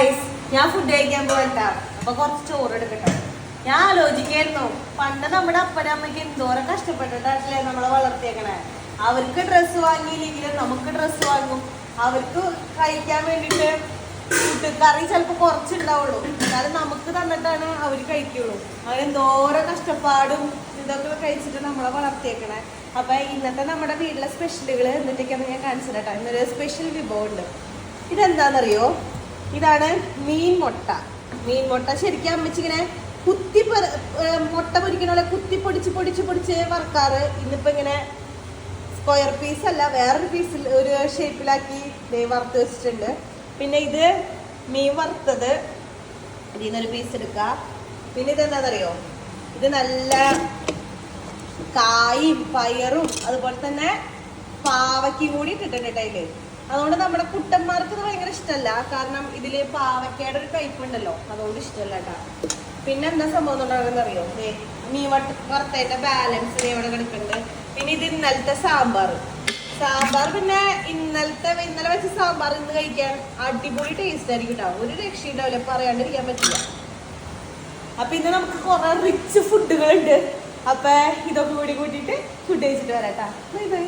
Guys ഞാൻ food കഴിക്കാൻ പോകട്ടാ. അപ്പൊ കുറച്ച് ചോറ് എടുക്കട്ടെ. ഞാൻ ആലോചിക്കായിരുന്നു, പണ്ട് നമ്മുടെ അപ്പനമ്മയ്ക്ക് എന്തോരം കഷ്ടപ്പെട്ടിട്ടല്ലേ നമ്മളെ വളർത്തിയേക്കണേ. അവർക്ക് ഡ്രസ്സ് വാങ്ങിയില്ലെങ്കിലും നമുക്ക് ഡ്രസ്സ് വാങ്ങും. അവർക്ക് കഴിക്കാൻ വേണ്ടിട്ട് കറി ചിലപ്പോ കുറച്ചുണ്ടാവുള്ളൂ, എന്നാലും നമുക്ക് തന്നിട്ടാണ് അവർ കഴിക്കുള്ളൂ. അങ്ങനെ എന്തോരം കഷ്ടപ്പാടും ഇതൊക്കെ കഴിച്ചിട്ട് നമ്മളെ വളർത്തിയേക്കണേ. അപ്പൊ ഇന്നത്തെ നമ്മുടെ വീട്ടിലെ സ്പെഷ്യലുകൾ എന്നിട്ടൊക്കെയാണ് ഞാൻ കാണിച്ചു തരട്ടെ. ഇന്നൊരു സ്പെഷ്യൽ വിഭവം ഉണ്ട്. ഇതെന്താണെന്നറിയോ? ഇതാണ് മീൻ മുട്ട. മീൻ മുട്ട ശരിക്കും അമ്മച്ചിങ്ങനെ മുട്ട പൊരിക്കണ പോലെ പൊടിച്ച് വറക്കാറ്. ഇന്നിപ്പോ ഇങ്ങനെ സ്ക്വയർ പീസ് അല്ല, വേറൊരു പീസിൽ ഒരു ഷേപ്പിലാക്കി വറുത്ത് വെച്ചിട്ടുണ്ട്. പിന്നെ ഇത് മീൻ വറുത്തത്, ഇതിൽ നിന്നൊരു പീസ് എടുക്കുക. പിന്നെ ഇതെന്താണെന്നറിയോ? ഇത് നല്ല കായും പയറും അതുപോലെ തന്നെ പാവയ്ക്കും കൂടി ഇട്ടിട്ടുണ്ട് അതില്. അതുകൊണ്ട് നമ്മുടെ കുട്ടന്മാർക്ക് ഇത് ഭയങ്കര ഇഷ്ടമല്ല, കാരണം ഇതില് പാവയ്ക്കയുടെ ഒരു ടൈപ്പ് ഉണ്ടല്ലോ, അതുകൊണ്ട് ഇഷ്ടമല്ല കേട്ടോ. പിന്നെ എന്താ സംഭവം എന്നുള്ളതെന്നറിയോ? മീൻ വറുത്തതിന്റെ ബാലൻസ് ഇവിടെ കിടക്കുന്നുണ്ട്. പിന്നെ ഇത് ഇന്നലത്തെ സാമ്പാർ. പിന്നെ ഇന്നലെ വെച്ച സാമ്പാർ ഇന്ന് കഴിക്കാൻ അടിപൊളി ടേസ്റ്റ് ആയിരിക്കും കേട്ടോ. ഒരു രക്ഷയുണ്ടാവില്ല, പറയാണ്ടിരിക്കാൻ പറ്റില്ല. അപ്പൊ ഇന്ന് നമുക്ക് കുറെ റിച്ച് ഫുഡുകളുണ്ട്. അപ്പൊ ഇതൊക്കെ കൂടി കൂട്ടിയിട്ട് ഫുഡ് കഴിച്ചിട്ട് വരാം കേട്ടോ. Bye bye.